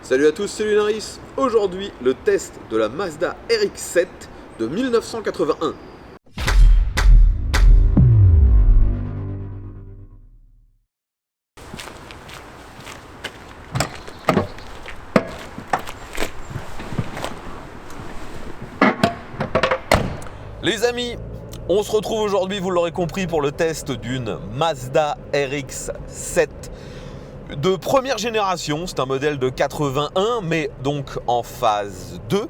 Salut à tous, c'est Lunaris. Aujourd'hui, le test de la Mazda RX-7 de 1981. Les amis, on se retrouve aujourd'hui, vous l'aurez compris, pour le test d'une Mazda RX-7 de première génération. C'est un modèle de 81, mais donc en phase 2.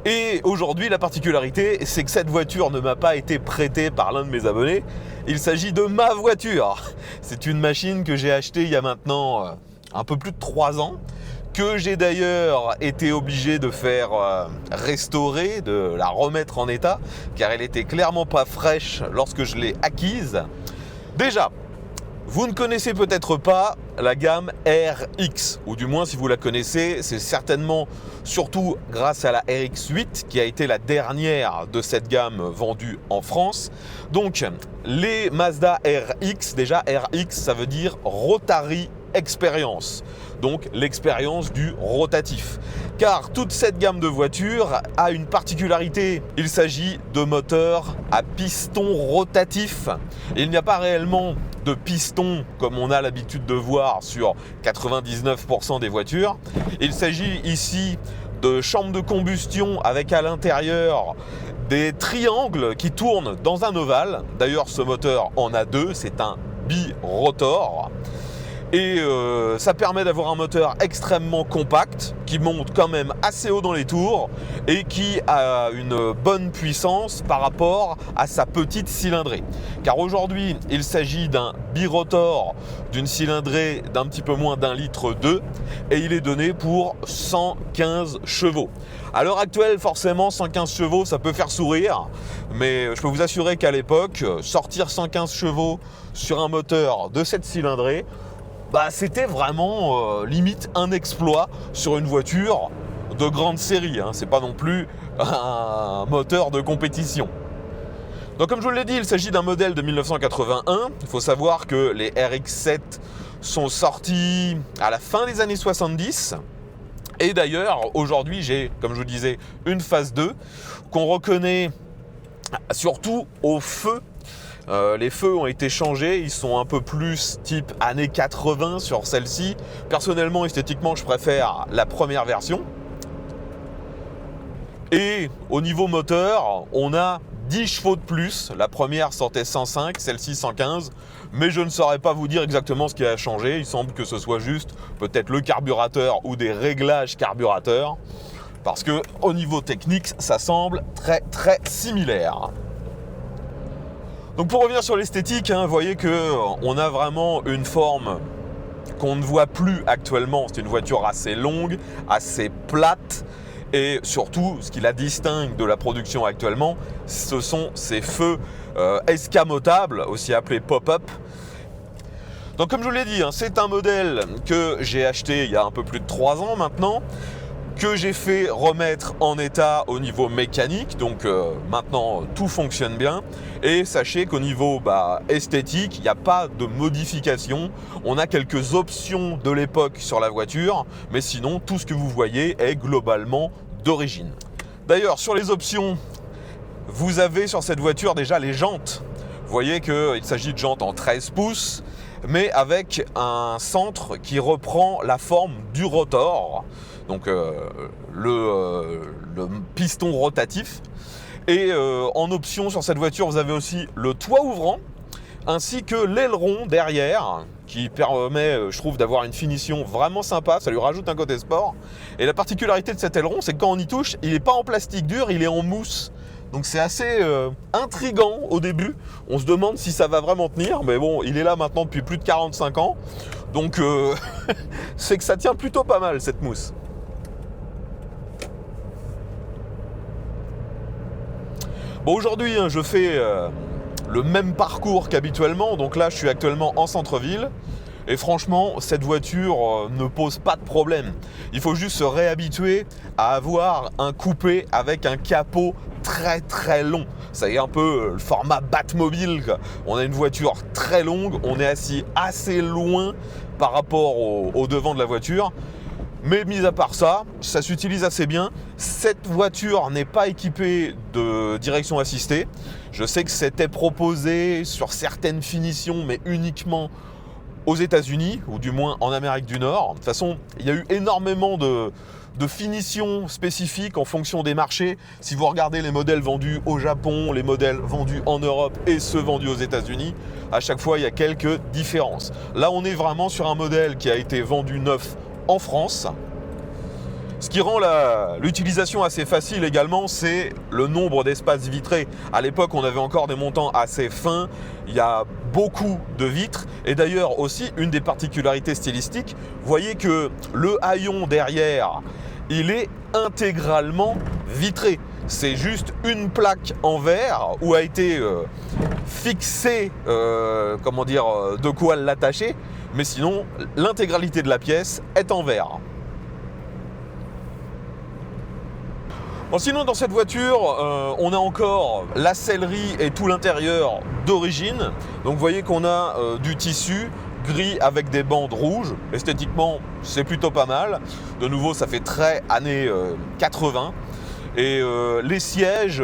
Et aujourd'hui, la particularité, c'est que cette voiture ne m'a pas été prêtée par l'un de mes abonnés. Il s'agit de ma voiture. C'est une machine que j'ai achetée il y a maintenant un peu plus de 3 ans, que j'ai d'ailleurs été obligé de faire restaurer, de la remettre en état, car elle était clairement pas fraîche lorsque je l'ai acquise. Déjà, vous ne connaissez peut-être pas la gamme RX, ou du moins si vous la connaissez, c'est certainement surtout grâce à la RX-8 qui a été la dernière de cette gamme vendue en France. Donc les Mazda RX, déjà RX ça veut dire Rotary Experience, donc l'expérience du rotatif. Car toute cette gamme de voitures a une particularité, il s'agit de moteurs à piston rotatif. Il n'y a pas réellement de piston comme on a l'habitude de voir sur 99% des voitures. Il s'agit ici de chambres de combustion avec à l'intérieur des triangles qui tournent dans un ovale. D'ailleurs ce moteur en a deux, c'est un birotor. Et ça permet d'avoir un moteur extrêmement compact qui monte quand même assez haut dans les tours et qui a une bonne puissance par rapport à sa petite cylindrée. Car aujourd'hui, il s'agit d'un birotor d'une cylindrée d'un petit peu moins d'1,2 litre et il est donné pour 115 chevaux. À l'heure actuelle, forcément, 115 chevaux, ça peut faire sourire, mais je peux vous assurer qu'à l'époque, sortir 115 chevaux sur un moteur de cette cylindrée, c'était vraiment limite un exploit sur une voiture de grande série. C'est pas non plus un moteur de compétition. Donc comme je vous l'ai dit, il s'agit d'un modèle de 1981. Il faut savoir que les RX-7 sont sortis à la fin des années 70. Et d'ailleurs, aujourd'hui, j'ai, comme je vous disais, une phase 2 qu'on reconnaît surtout au feu. Les feux ont été changés, ils sont un peu plus type années 80 sur celle-ci. Personnellement, esthétiquement, je préfère la première version. Et au niveau moteur, on a 10 chevaux de plus. La première sortait 105, celle-ci 115. Mais je ne saurais pas vous dire exactement ce qui a changé. Il semble que ce soit juste peut-être le carburateur ou des réglages carburateurs. Parce que au niveau technique, ça semble très très similaire. Donc pour revenir sur l'esthétique, vous voyez qu'on a vraiment une forme qu'on ne voit plus actuellement. C'est une voiture assez longue, assez plate. Et surtout, ce qui la distingue de la production actuellement, ce sont ces feux escamotables, aussi appelés pop-up. Donc comme je vous l'ai dit, c'est un modèle que j'ai acheté il y a un peu plus de 3 ans maintenant, que j'ai fait remettre en état au niveau mécanique, donc maintenant tout fonctionne bien. Et sachez qu'au niveau esthétique, il n'y a pas de modification. On a quelques options de l'époque sur la voiture, mais sinon tout ce que vous voyez est globalement d'origine. D'ailleurs, sur les options, vous avez sur cette voiture déjà les jantes. Vous voyez qu'il s'agit de jantes en 13 pouces, mais avec un centre qui reprend la forme du rotor. Donc le piston rotatif. Et en option sur cette voiture, vous avez aussi le toit ouvrant, ainsi que l'aileron derrière, qui permet, je trouve, d'avoir une finition vraiment sympa. Ça lui rajoute un côté sport. Et la particularité de cet aileron, c'est que quand on y touche, il n'est pas en plastique dur, il est en mousse. Donc c'est assez intriguant au début. On se demande si ça va vraiment tenir, mais bon, il est là maintenant depuis plus de 45 ans. Donc c'est que ça tient plutôt pas mal cette mousse. Bon, aujourd'hui, je fais le même parcours qu'habituellement. Donc là, je suis actuellement en centre-ville. Et franchement, cette voiture ne pose pas de problème. Il faut juste se réhabituer à avoir un coupé avec un capot très très long. Ça y est, un peu le format Batmobile, quoi. On a une voiture très longue, on est assis assez loin par rapport au devant de la voiture. Mais mis à part ça, ça s'utilise assez bien. Cette voiture n'est pas équipée de direction assistée. Je sais que c'était proposé sur certaines finitions, mais uniquement aux États-Unis, ou du moins en Amérique du Nord. De toute façon, il y a eu énormément de finitions spécifiques en fonction des marchés. Si vous regardez les modèles vendus au Japon, les modèles vendus en Europe et ceux vendus aux États-Unis, à chaque fois, il y a quelques différences. Là, on est vraiment sur un modèle qui a été vendu neuf en France. Ce qui rend l'utilisation assez facile également, c'est le nombre d'espaces vitrés. À l'époque, on avait encore des montants assez fins. Il y a beaucoup de vitres. Et d'ailleurs aussi, une des particularités stylistiques, vous voyez que le haillon derrière, il est intégralement vitré. C'est juste une plaque en verre où a été fixé, de quoi l'attacher. Mais sinon, l'intégralité de la pièce est en verre. Bon, sinon, dans cette voiture, on a encore la sellerie et tout l'intérieur d'origine. Donc, vous voyez qu'on a du tissu gris avec des bandes rouges. Esthétiquement, c'est plutôt pas mal. De nouveau, ça fait très années 80. Et les sièges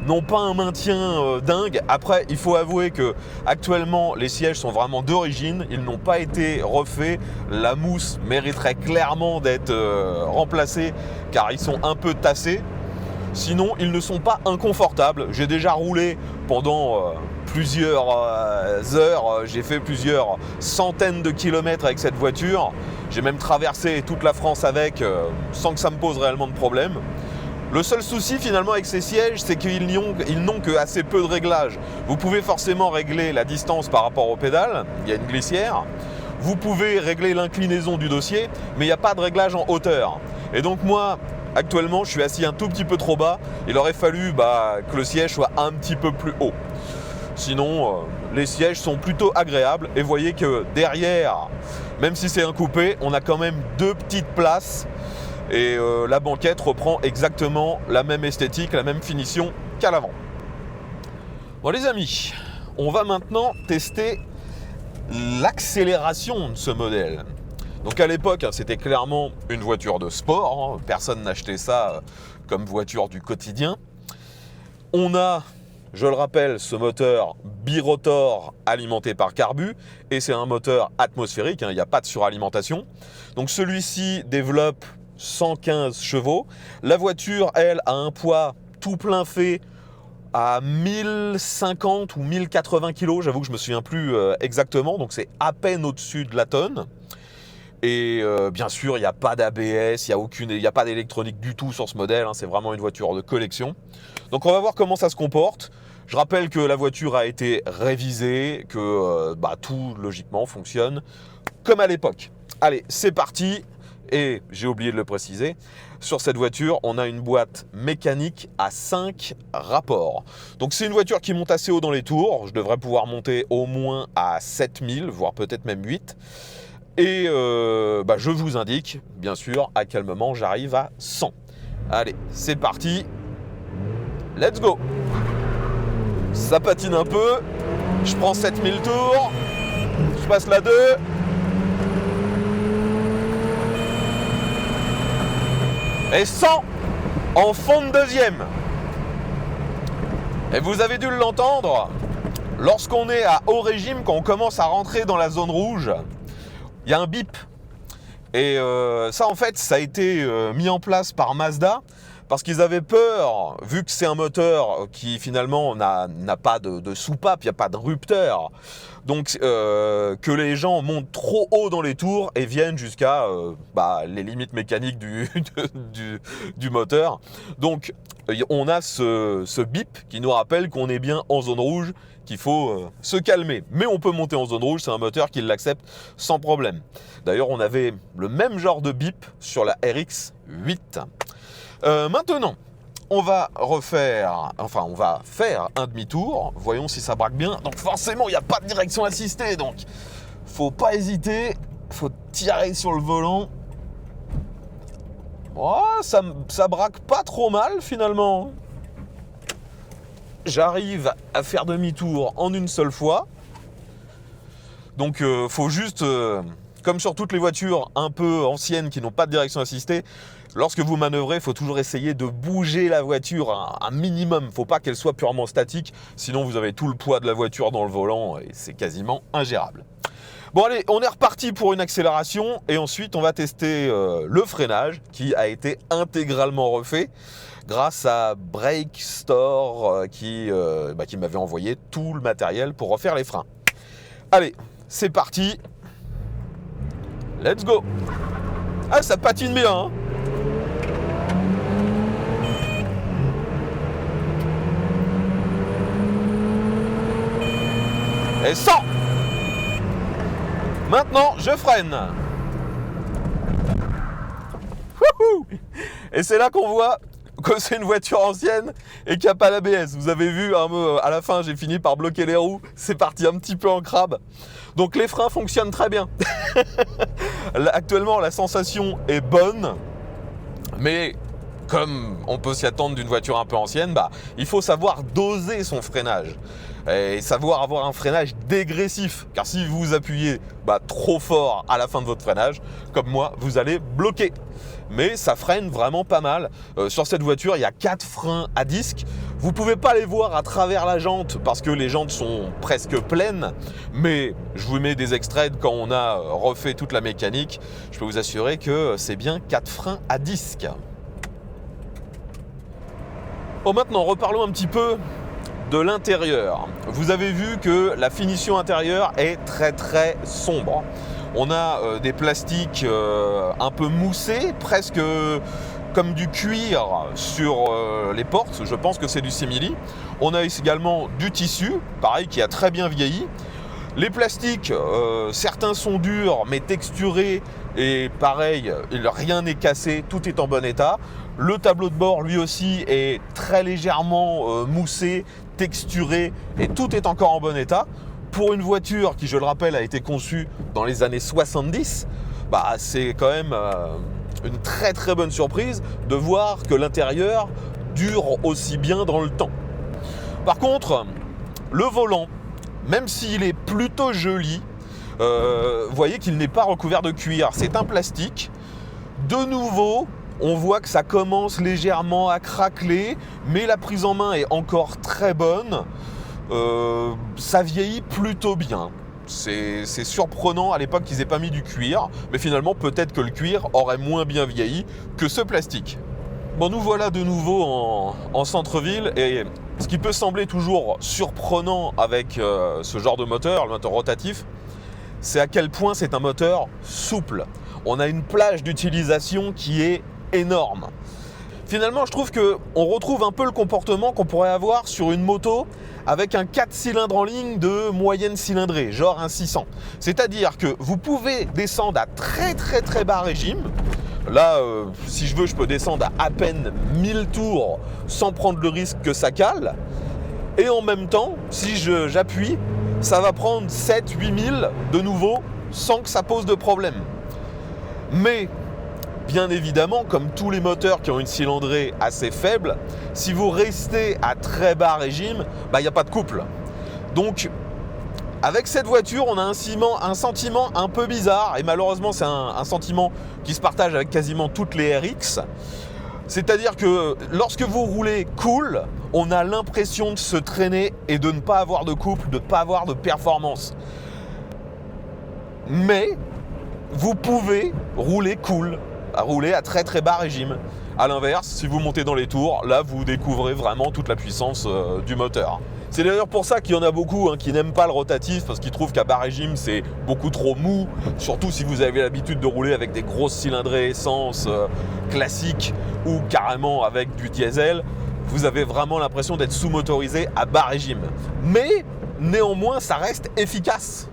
n'ont pas un maintien dingue. Après, il faut avouer que actuellement, les sièges sont vraiment d'origine. Ils n'ont pas été refaits. La mousse mériterait clairement d'être remplacée car ils sont un peu tassés. Sinon, ils ne sont pas inconfortables. J'ai déjà roulé pendant plusieurs heures. J'ai fait plusieurs centaines de kilomètres avec cette voiture. J'ai même traversé toute la France avec sans que ça me pose réellement de problème. Le seul souci finalement avec ces sièges, c'est qu'ils n'ont que assez peu de réglages. Vous pouvez forcément régler la distance par rapport aux pédales. Il y a une glissière. Vous pouvez régler l'inclinaison du dossier, mais il n'y a pas de réglage en hauteur. Et donc moi, actuellement, je suis assis un tout petit peu trop bas. Il aurait fallu que le siège soit un petit peu plus haut. Sinon, les sièges sont plutôt agréables. Et vous voyez que derrière, même si c'est un coupé, on a quand même deux petites places. Et la banquette reprend exactement la même esthétique, la même finition qu'à l'avant. Bon les amis, on va maintenant tester l'accélération de ce modèle. Donc à l'époque, c'était clairement une voiture de sport, personne n'achetait ça comme voiture du quotidien. On a, je le rappelle, ce moteur birotor alimenté par carbu, et c'est un moteur atmosphérique, il n'y a pas de suralimentation. Donc celui-ci développe 115 chevaux. La voiture, elle, a un poids tout plein fait à 1050 ou 1080 kg, j'avoue que je me souviens plus exactement, donc c'est à peine au-dessus de la tonne. Et bien sûr, il n'y a pas d'ABS, il n'y a pas d'électronique du tout sur ce modèle, c'est vraiment une voiture de collection. Donc on va voir comment ça se comporte. Je rappelle que la voiture a été révisée, que tout logiquement fonctionne comme à l'époque. Allez, c'est parti. Et j'ai oublié de le préciser, sur cette voiture, on a une boîte mécanique à 5 rapports. Donc c'est une voiture qui monte assez haut dans les tours. Je devrais pouvoir monter au moins à 7000, voire peut-être même 8. Et je vous indique, bien sûr, à quel moment j'arrive à 100. Allez, c'est parti. Let's go. Ça patine un peu. Je prends 7000 tours. Je passe la 2. Et 100 en fond de deuxième. Et vous avez dû l'entendre, lorsqu'on est à haut régime, quand on commence à rentrer dans la zone rouge, il y a un bip. Et ça, en fait, ça a été mis en place par Mazda parce qu'ils avaient peur, vu que c'est un moteur qui finalement n'a pas de soupape, il n'y a pas de rupteur, donc que les gens montent trop haut dans les tours et viennent jusqu'à les limites mécaniques du moteur. Donc on a ce bip qui nous rappelle qu'on est bien en zone rouge, qu'il faut se calmer. Mais on peut monter en zone rouge, c'est un moteur qui l'accepte sans problème. D'ailleurs, on avait le même genre de bip sur la RX-8. Maintenant, on va faire un demi-tour. Voyons si ça braque bien. Donc forcément, il n'y a pas de direction assistée. Donc, faut pas hésiter. Faut tirer sur le volant. Oh, ça braque pas trop mal finalement. J'arrive à faire demi-tour en une seule fois. Donc, faut juste comme sur toutes les voitures un peu anciennes qui n'ont pas de direction assistée, lorsque vous manœuvrez, il faut toujours essayer de bouger la voiture un minimum. Il ne faut pas qu'elle soit purement statique, sinon vous avez tout le poids de la voiture dans le volant et c'est quasiment ingérable. Bon allez, on est reparti pour une accélération et ensuite on va tester le freinage qui a été intégralement refait grâce à Brake Store qui m'avait envoyé tout le matériel pour refaire les freins. Allez, c'est parti. Let's go. Ah, ça patine bien, hein. Et 100. Maintenant, je freine. Wouhou. Et c'est là qu'on voit que c'est une voiture ancienne et qu'il n'y a pas l'ABS. Vous avez vu, à la fin, j'ai fini par bloquer les roues. C'est parti un petit peu en crabe. Donc les freins fonctionnent très bien. Actuellement, la sensation est bonne. Mais comme on peut s'y attendre d'une voiture un peu ancienne, il faut savoir doser son freinage. Et savoir avoir un freinage dégressif. Car si vous appuyez trop fort à la fin de votre freinage, comme moi, vous allez bloquer. Mais ça freine vraiment pas mal. Sur cette voiture, il y a 4 freins à disque. Vous ne pouvez pas les voir à travers la jante parce que les jantes sont presque pleines. Mais je vous mets des extraits de quand on a refait toute la mécanique. Je peux vous assurer que c'est bien 4 freins à disque. Bon, maintenant, reparlons un petit peu de l'intérieur. Vous avez vu que la finition intérieure est très très sombre. On a des plastiques un peu moussés, presque comme du cuir sur les portes. Je pense que c'est du simili. On a également du tissu, pareil, qui a très bien vieilli. Les plastiques, certains sont durs mais texturés et pareil, rien n'est cassé, tout est en bon état. Le tableau de bord lui aussi est très légèrement moussé, texturé et tout est encore en bon état. Pour une voiture qui, je le rappelle, a été conçue dans les années 70, c'est quand même une très très bonne surprise de voir que l'intérieur dure aussi bien dans le temps. Par contre, le volant, même s'il est plutôt joli, vous voyez qu'il n'est pas recouvert de cuir, c'est un plastique. De nouveau, on voit que ça commence légèrement à craqueler, mais la prise en main est encore très bonne. Ça vieillit plutôt bien. C'est surprenant à l'époque qu'ils aient pas mis du cuir, mais finalement peut-être que le cuir aurait moins bien vieilli que ce plastique. Bon, nous voilà de nouveau en centre-ville et ce qui peut sembler toujours surprenant avec ce genre de moteur, le moteur rotatif, c'est à quel point c'est un moteur souple. On a une plage d'utilisation qui est énorme. Finalement, je trouve qu'on retrouve un peu le comportement qu'on pourrait avoir sur une moto avec un 4 cylindres en ligne de moyenne cylindrée, genre un 600. C'est-à-dire que vous pouvez descendre à très très très bas régime. Là, si je veux, je peux descendre à peine 1000 tours sans prendre le risque que ça cale. Et en même temps, si j'appuie, ça va prendre 7-8 000 de nouveau sans que ça pose de problème. Mais bien évidemment, comme tous les moteurs qui ont une cylindrée assez faible, si vous restez à très bas régime, il n'y a pas de couple. Donc, avec cette voiture, on a un sentiment un peu bizarre, et malheureusement, c'est un sentiment qui se partage avec quasiment toutes les RX. C'est-à-dire que lorsque vous roulez cool, on a l'impression de se traîner et de ne pas avoir de couple, de ne pas avoir de performance. Mais vous pouvez rouler cool, rouler à très très bas régime. A l'inverse, si vous montez dans les tours, là vous découvrez vraiment toute la puissance du moteur. C'est d'ailleurs pour ça qu'il y en a beaucoup qui n'aiment pas le rotatif, parce qu'ils trouvent qu'à bas régime c'est beaucoup trop mou, surtout si vous avez l'habitude de rouler avec des grosses cylindrées essence classiques ou carrément avec du diesel. Vous avez vraiment l'impression d'être sous-motorisé à bas régime. Mais néanmoins, ça reste efficace.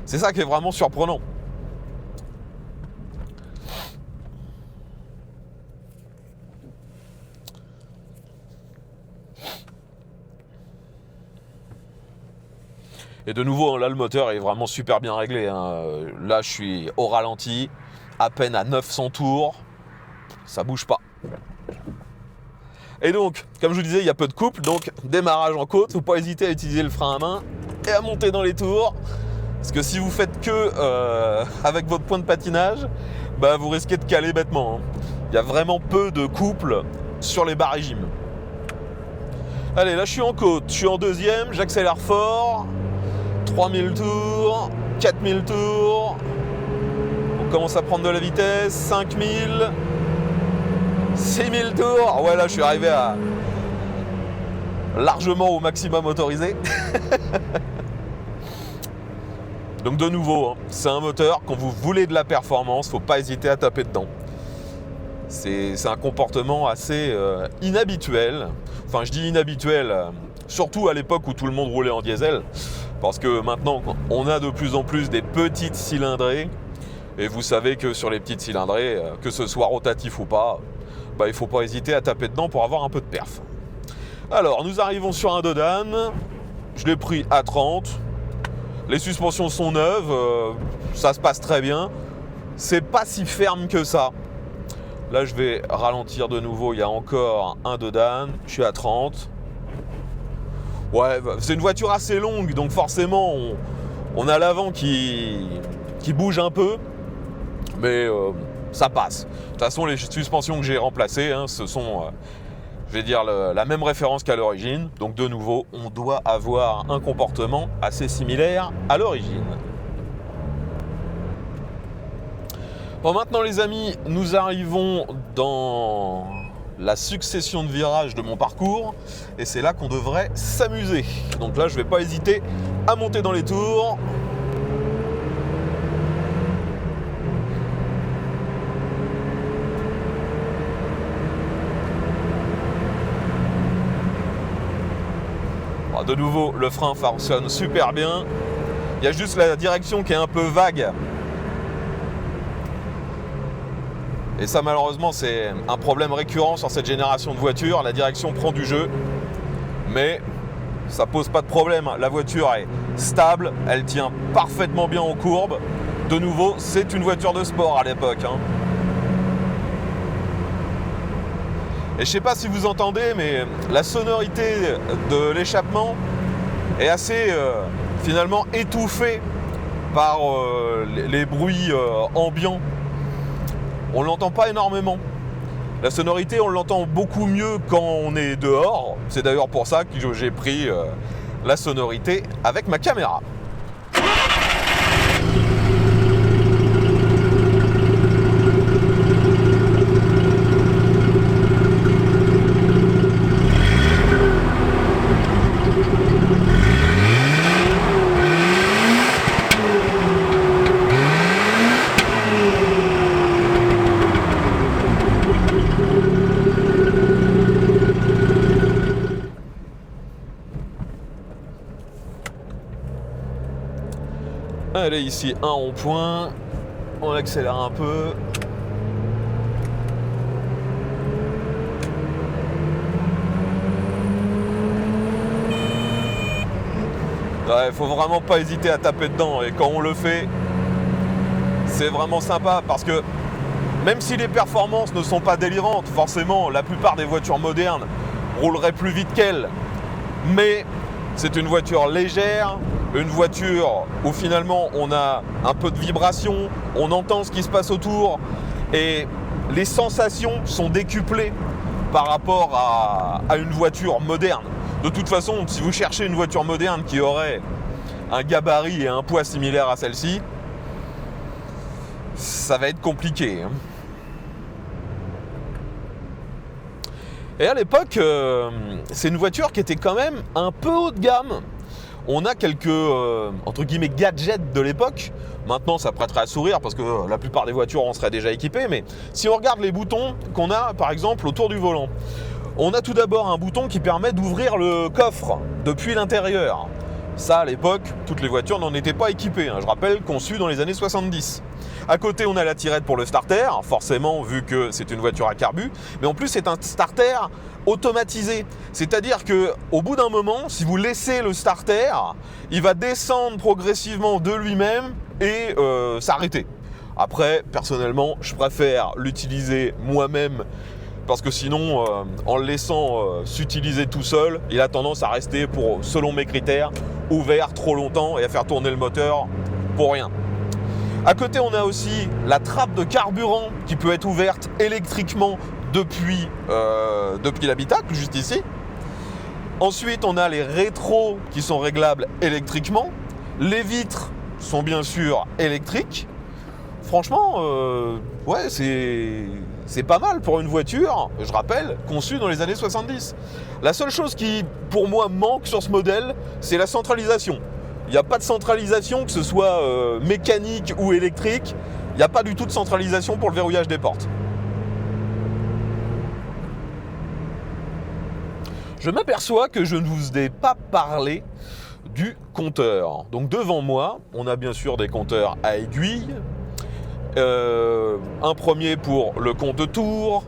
C'est ça qui est vraiment surprenant. Et de nouveau, là, le moteur est vraiment super bien réglé. Là, je suis au ralenti, à peine à 900 tours. Ça bouge pas. Et donc, comme je vous disais, il y a peu de couple. Donc, démarrage en côte. Faut pas hésiter à utiliser le frein à main et à monter dans les tours. Parce que si vous faites que avec votre point de patinage, bah vous risquez de caler bêtement. Hein. Il y a vraiment peu de couples sur les bas régimes. Allez, là je suis en côte, je suis en deuxième, j'accélère fort. 3000 tours, 4000 tours. On commence à prendre de la vitesse, 5000, 6000 tours. Ouais, là je suis arrivé à largement au maximum autorisé. Donc de nouveau, hein, c'est un moteur, quand vous voulez de la performance, faut pas hésiter à taper dedans. C'est un comportement assez inhabituel. Enfin, je dis inhabituel, surtout à l'époque où tout le monde roulait en diesel. Parce que maintenant, on a de plus en plus des petites cylindrées. Et vous savez que sur les petites cylindrées, que ce soit rotatif ou pas, bah, il ne faut pas hésiter à taper dedans pour avoir un peu de perf. Alors, nous arrivons sur un Dodan. Je l'ai pris à 30. Les suspensions sont neuves. Ça se passe très bien. C'est pas si ferme que ça. Là, je vais ralentir de nouveau. Il y a encore un Dodan. Je suis à 30. Ouais, c'est une voiture assez longue. Donc forcément, on a l'avant qui bouge un peu. Mais ça passe. De toute façon, les suspensions que j'ai remplacées, hein, ce sont, je vais dire, la même référence qu'à l'origine. Donc de nouveau, on doit avoir un comportement assez similaire à l'origine. Bon, maintenant les amis, nous arrivons dans la succession de virages de mon parcours. Et c'est là qu'on devrait s'amuser. Donc là, je ne vais pas hésiter à monter dans les tours. De nouveau, le frein fonctionne super bien. Il y a juste la direction qui est un peu vague. Et ça, malheureusement, c'est un problème récurrent sur cette génération de voitures. La direction prend du jeu. Mais ça pose pas de problème. La voiture est stable. Elle tient parfaitement bien en courbe. De nouveau, c'est une voiture de sport à l'époque. Hein. Et je sais pas si vous entendez, mais la sonorité de l'échappement est assez finalement étouffée par les bruits ambiants. On l'entend pas énormément. La sonorité, on l'entend beaucoup mieux quand on est dehors. C'est d'ailleurs pour ça que j'ai pris la sonorité avec ma caméra. Allez, ici un rond-point, on accélère un peu. Ouais, faut vraiment pas hésiter à taper dedans, et quand on le fait, c'est vraiment sympa parce que même si les performances ne sont pas délirantes, forcément la plupart des voitures modernes rouleraient plus vite qu'elles, mais c'est une voiture légère, une voiture où finalement on a un peu de vibration, on entend ce qui se passe autour et les sensations sont décuplées par rapport à une voiture moderne. De toute façon, si vous cherchez une voiture moderne qui aurait un gabarit et un poids similaire à celle-ci, ça va être compliqué. Et à l'époque, c'est une voiture qui était quand même un peu haut de gamme. On a quelques, entre guillemets, gadgets de l'époque. Maintenant, ça prêterait à sourire parce que la plupart des voitures en seraient déjà équipées. Mais si on regarde les boutons qu'on a, par exemple, autour du volant, on a tout d'abord un bouton qui permet d'ouvrir le coffre depuis l'intérieur. Ça, à l'époque, toutes les voitures n'en étaient pas équipées. Je rappelle, conçues dans les années 70. À côté, on a la tirette pour le starter, forcément, vu que c'est une voiture à carbu. Mais en plus, c'est un starter automatisé. C'est-à-dire qu'au bout d'un moment, si vous laissez le starter, il va descendre progressivement de lui-même et s'arrêter. Après, personnellement, je préfère l'utiliser moi-même parce que sinon, en le laissant s'utiliser tout seul, il a tendance à rester, selon mes critères, ouvert trop longtemps et à faire tourner le moteur pour rien. À côté, on a aussi la trappe de carburant qui peut être ouverte électriquement depuis l'habitacle, juste ici. Ensuite, on a les rétros qui sont réglables électriquement. Les vitres sont bien sûr électriques. Franchement, ouais, c'est pas mal pour une voiture, je rappelle, conçue dans les années 70. La seule chose qui, pour moi, manque sur ce modèle, c'est la centralisation. Il n'y a pas de centralisation, que ce soit mécanique ou électrique. Il n'y a pas du tout de centralisation pour le verrouillage des portes. Je m'aperçois que je ne vous ai pas parlé du compteur. Donc devant moi, on a bien sûr des compteurs à aiguille. Un premier pour le compte de tour,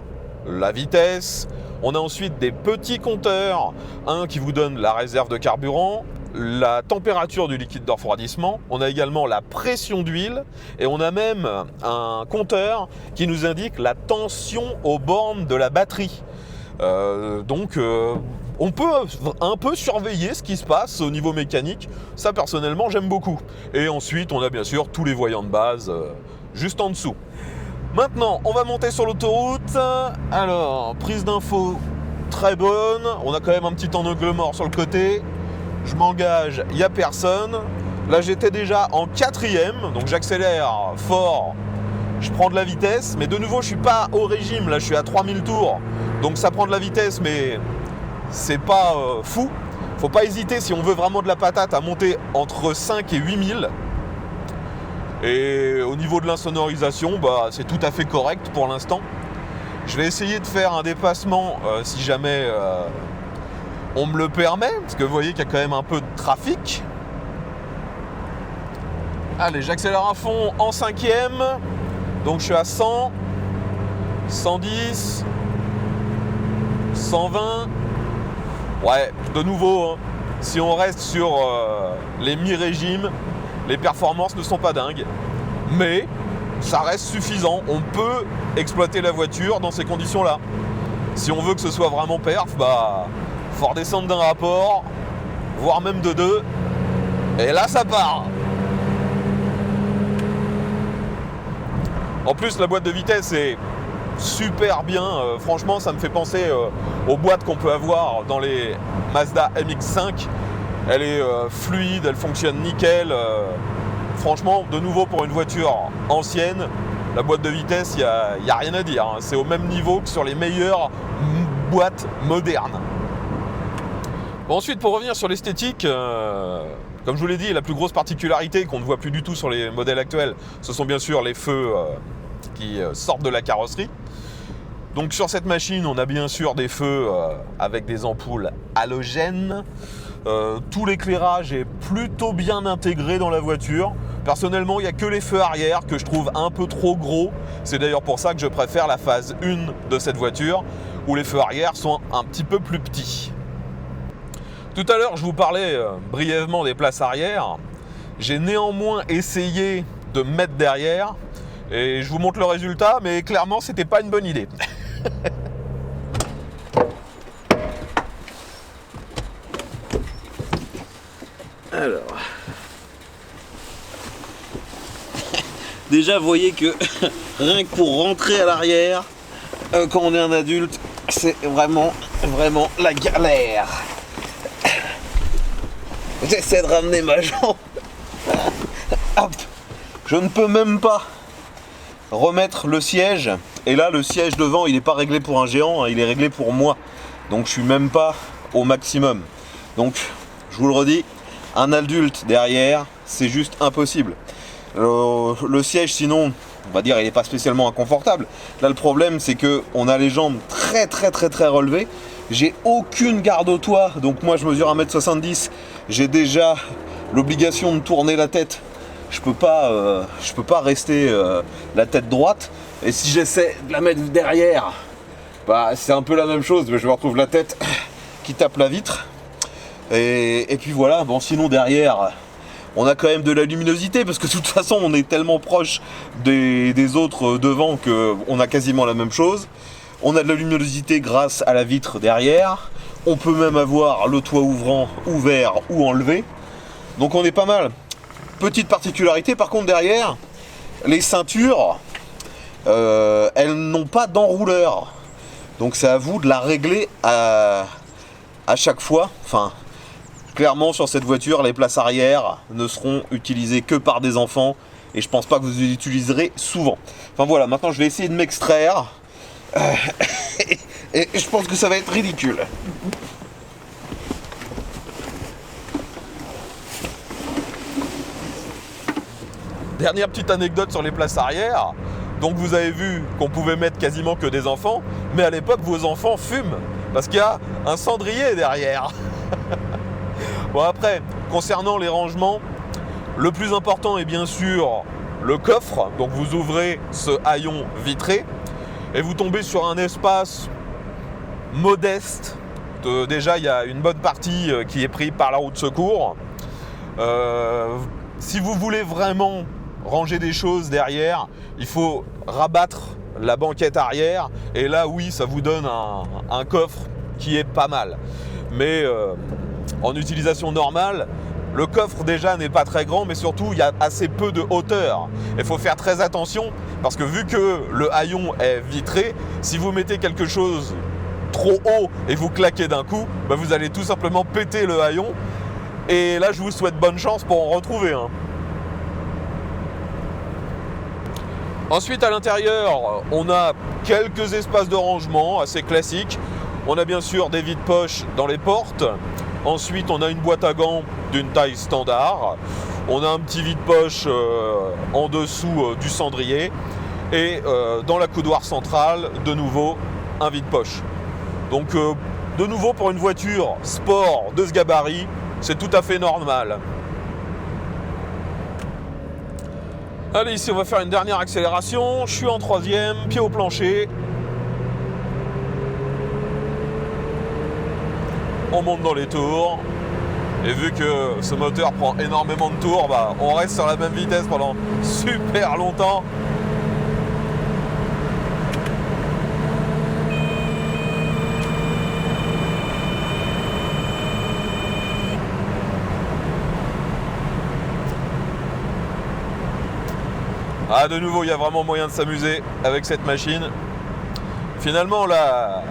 la vitesse. On a ensuite des petits compteurs, un qui vous donne la réserve de carburant, la température du liquide de refroidissement. On a également la pression d'huile et on a même un compteur qui nous indique la tension aux bornes de la batterie. On peut un peu surveiller ce qui se passe au niveau mécanique. Ça, personnellement, j'aime beaucoup. Et ensuite, on a bien sûr tous les voyants de base juste en dessous. Maintenant, on va monter sur l'autoroute. Alors, prise d'info très bonne. On a quand même un petit angle mort sur le côté. Je m'engage, il n'y a personne. Là, j'étais déjà en 4e, donc j'accélère fort. Je prends de la vitesse, mais de nouveau, je suis pas au régime. Là, je suis à 3000 tours. Donc ça prend de la vitesse, mais c'est pas fou. Faut pas hésiter, si on veut vraiment de la patate, à monter entre 5 et 8000. Et au niveau de l'insonorisation, bah, c'est tout à fait correct pour l'instant. Je vais essayer de faire un dépassement si jamais on me le permet, parce que vous voyez qu'il y a quand même un peu de trafic. Allez, j'accélère à fond en 5e. Donc je suis à 100, 110, 120. Ouais, de nouveau, hein, si on reste sur les mi-régimes, les performances ne sont pas dingues. Mais ça reste suffisant. On peut exploiter la voiture dans ces conditions-là. Si on veut que ce soit vraiment perf, bah, faut redescendre d'un rapport, voire même de 2. Et là, ça part. En plus, la boîte de vitesse est super bien. Franchement, ça me fait penser aux boîtes qu'on peut avoir dans les Mazda MX-5. Elle est fluide, elle fonctionne nickel. Franchement, de nouveau, pour une voiture ancienne, la boîte de vitesse, il n'y a rien à dire. Hein. C'est au même niveau que sur les meilleures boîtes modernes. Bon, ensuite, pour revenir sur l'esthétique, comme je vous l'ai dit, la plus grosse particularité qu'on ne voit plus du tout sur les modèles actuels, ce sont bien sûr les feux qui sortent de la carrosserie. Donc sur cette machine, on a bien sûr des feux avec des ampoules halogènes. Tout l'éclairage est plutôt bien intégré dans la voiture. Personnellement, il n'y a que les feux arrière que je trouve un peu trop gros. C'est d'ailleurs pour ça que je préfère la phase 1 de cette voiture, où les feux arrière sont un petit peu plus petits. Tout à l'heure, je vous parlais brièvement des places arrière. J'ai néanmoins essayé de me mettre derrière et je vous montre le résultat, mais clairement, c'était pas une bonne idée. Alors, déjà, vous voyez que rien que pour rentrer à l'arrière, quand on est un adulte, c'est vraiment la galère. J'essaie de ramener ma jambe. Hop. Je ne peux même pas remettre le siège. Et là, le siège devant, il n'est pas réglé pour un géant, hein, il est réglé pour moi. Donc, je suis même pas au maximum. Donc, je vous le redis, un adulte derrière, c'est juste impossible. Le siège, sinon, on va dire, il n'est pas spécialement inconfortable. Là, le problème, c'est que on a les jambes très relevées. J'ai aucune garde au toit, donc moi je mesure 1m70, j'ai déjà l'obligation de tourner la tête. Je peux pas rester la tête droite, et si j'essaie de la mettre derrière, bah, c'est un peu la même chose, je me retrouve la tête qui tape la vitre. Et puis voilà, bon, sinon derrière, on a quand même de la luminosité, parce que de toute façon on est tellement proche des autres devant qu'on a quasiment la même chose. On a de la luminosité grâce à la vitre derrière. On peut même avoir le toit ouvrant, ouvert ou enlevé. Donc on est pas mal. petite particularité, par contre derrière, les ceintures, elles n'ont pas d'enrouleur. Donc c'est à vous de la régler à chaque fois. Enfin, clairement sur cette voiture, les places arrière ne seront utilisées que par des enfants. Et je pense pas que vous les utiliserez souvent. Enfin voilà, maintenant je vais essayer de m'extraire. Et je pense que ça va être ridicule. Dernière petite anecdote sur les places arrière. Donc vous avez vu qu'on pouvait mettre quasiment que des enfants, mais à l'époque vos enfants fument, parce qu'il y a un cendrier derrière. Bon après, concernant les rangements, le plus important est bien sûr le coffre. Donc vous ouvrez ce haillon vitré et vous tombez sur un espace modeste. Déjà il y a une bonne partie qui est prise par la roue de secours. Si vous voulez vraiment ranger des choses derrière, il faut rabattre la banquette arrière et là oui ça vous donne un coffre qui est pas mal. Mais en utilisation normale, le coffre déjà n'est pas très grand, mais surtout il y a assez peu de hauteur. Il faut faire très attention parce que vu que le haillon est vitré, si vous mettez quelque chose trop haut et vous claquez d'un coup, bah vous allez tout simplement péter le haillon. Et là je vous souhaite bonne chance pour en retrouver un. Ensuite à l'intérieur, on a quelques espaces de rangement assez classiques. On a bien sûr des vides-poches dans les portes. Ensuite on a une boîte à gants d'une taille standard. On a un petit vide-poche en dessous du cendrier. Et dans la coudoir centrale, de nouveau, un vide-poche. Donc de nouveau pour une voiture sport de ce gabarit, c'est tout à fait normal. Allez, ici on va faire une dernière accélération. Je suis en troisième, pied au plancher. On monte dans les tours. Et vu que ce moteur prend énormément de tours, bah, on reste sur la même vitesse pendant super longtemps. Ah, de nouveau, il y a vraiment moyen de s'amuser avec cette machine. Finalement, la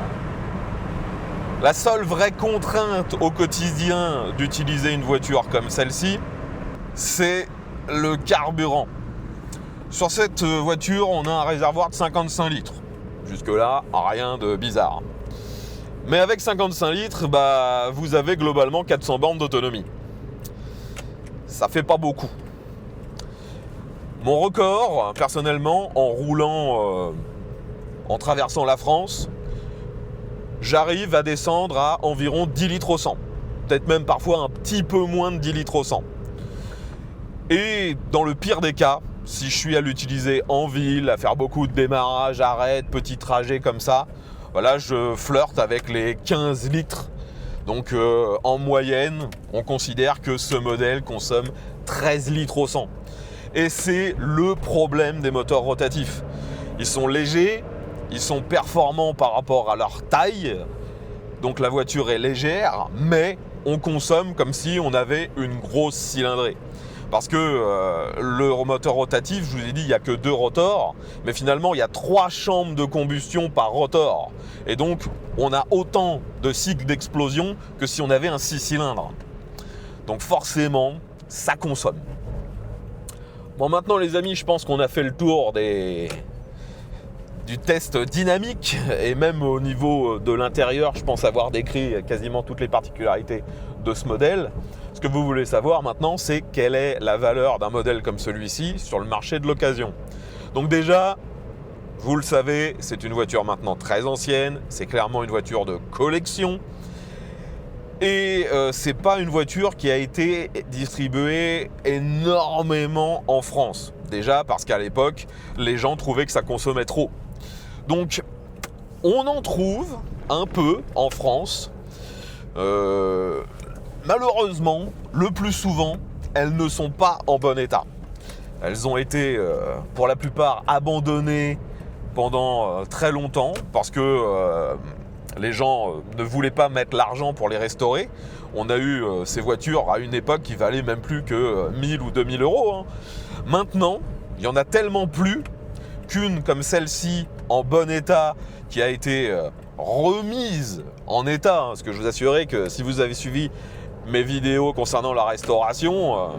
seule vraie contrainte au quotidien d'utiliser une voiture comme celle-ci, c'est le carburant. Sur cette voiture, on a un réservoir de 55 litres. Jusque-là, rien de bizarre. Mais avec 55 litres, bah, vous avez globalement 400 bornes d'autonomie. Ça fait pas beaucoup. Mon record, personnellement, en roulant, en traversant la France, j'arrive à descendre à environ 10 litres au 100. Peut-être même parfois un petit peu moins de 10 litres au 100. Et dans le pire des cas, si je suis à l'utiliser en ville, à faire beaucoup de démarrages, arrêts, petits trajets comme ça, voilà, je flirte avec les 15 litres. Donc en moyenne, on considère que ce modèle consomme 13 litres au 100. Et c'est le problème des moteurs rotatifs. Ils sont légers, ils sont performants par rapport à leur taille, donc la voiture est légère, mais on consomme comme si on avait une grosse cylindrée. Parce que le moteur rotatif, je vous ai dit, il n'y a que 2 rotors, mais finalement il y a 3 chambres de combustion par rotor. Et donc on a autant de cycles d'explosion que si on avait un 6 cylindres. Donc forcément, ça consomme. Bon, maintenant les amis, je pense qu'on a fait le tour du test dynamique et même au niveau de l'intérieur, je pense avoir décrit quasiment toutes les particularités de ce modèle. Ce que vous voulez savoir maintenant, c'est quelle est la valeur d'un modèle comme celui-ci sur le marché de l'occasion. Donc déjà, vous le savez, c'est une voiture maintenant très ancienne, c'est clairement une voiture de collection. Et c'est pas une voiture qui a été distribuée énormément en France. Déjà parce qu'à l'époque, les gens trouvaient que ça consommait trop. Donc, on en trouve un peu en France. Malheureusement, le plus souvent, elles ne sont pas en bon état. Elles ont été, pour la plupart, abandonnées pendant très longtemps parce que les gens ne voulaient pas mettre l'argent pour les restaurer. On a eu ces voitures à une époque qui valaient même plus que 1000 ou 2000 euros. Hein. Maintenant, il y en a tellement plus qu'une comme celle-ci, en bon état, qui a été remise en état. Hein, parce que je vous assurerai que si vous avez suivi mes vidéos concernant la restauration,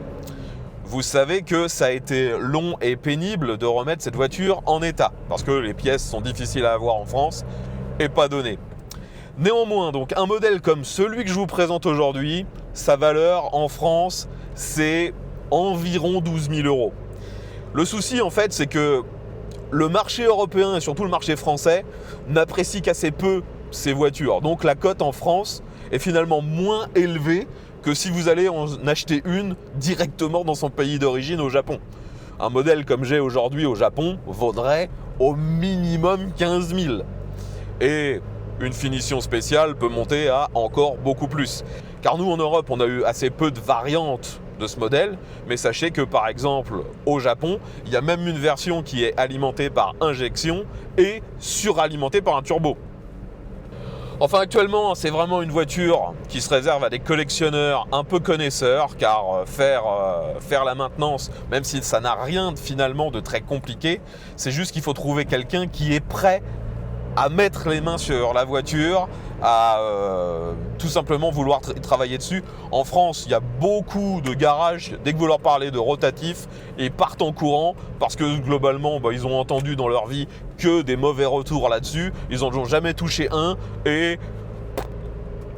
vous savez que ça a été long et pénible de remettre cette voiture en état. Parce que les pièces sont difficiles à avoir en France et pas données. Néanmoins, donc un modèle comme celui que je vous présente aujourd'hui, sa valeur en France, c'est environ 12 000 euros. Le souci, en fait, c'est que le marché européen et surtout le marché français n'apprécie qu'assez peu ces voitures. Donc la cote en France est finalement moins élevée que si vous allez en acheter une directement dans son pays d'origine au Japon. Un modèle comme j'ai aujourd'hui au Japon vaudrait au minimum 15 000. Et une finition spéciale peut monter à encore beaucoup plus. Car nous en Europe, on a eu assez peu de variantes de ce modèle, mais sachez que par exemple au Japon, il y a même une version qui est alimentée par injection et suralimentée par un turbo. Enfin actuellement, c'est vraiment une voiture qui se réserve à des collectionneurs un peu connaisseurs, car faire la maintenance, même si ça n'a rien finalement de très compliqué, c'est juste qu'il faut trouver quelqu'un qui est prêt à mettre les mains sur la voiture, à tout simplement vouloir travailler dessus. En France, il y a beaucoup de garages, dès que vous leur parlez de rotatifs, ils partent en courant parce que globalement, ils ont entendu dans leur vie que des mauvais retours là-dessus. Ils n'en ont jamais touché un et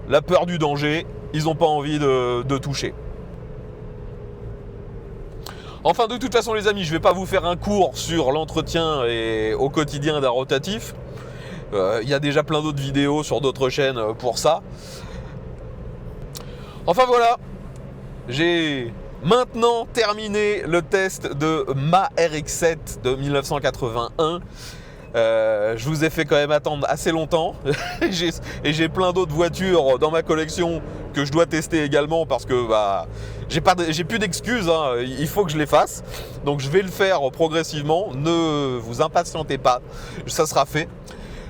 la peur du danger, ils n'ont pas envie de toucher. Enfin, de toute façon, les amis, je ne vais pas vous faire un cours sur l'entretien et au quotidien d'un rotatif. Il y a déjà plein d'autres vidéos sur d'autres chaînes pour ça. Enfin voilà, j'ai maintenant terminé le test de ma RX-7 de 1981. Je vous ai fait quand même attendre assez longtemps et j'ai plein d'autres voitures dans ma collection que je dois tester également parce que j'ai plus d'excuses, hein. Il faut que je les fasse. Donc je vais le faire progressivement, ne vous impatientez pas, ça sera fait.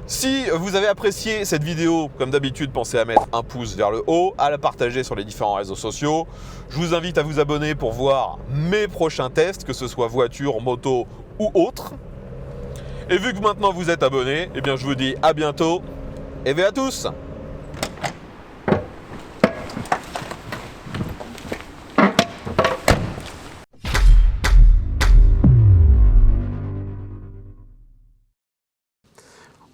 Si vous avez apprécié cette vidéo, comme d'habitude, pensez à mettre un pouce vers le haut, à la partager sur les différents réseaux sociaux. Je vous invite à vous abonner pour voir mes prochains tests, que ce soit voiture, moto ou autre. Et vu que maintenant vous êtes abonné, eh bien je vous dis à bientôt et à tous.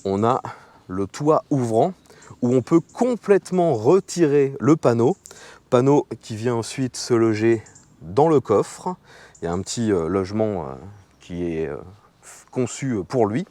On a le toit ouvrant où on peut complètement retirer le panneau qui vient ensuite se loger dans le coffre. Il y a un petit logement qui est conçu pour lui.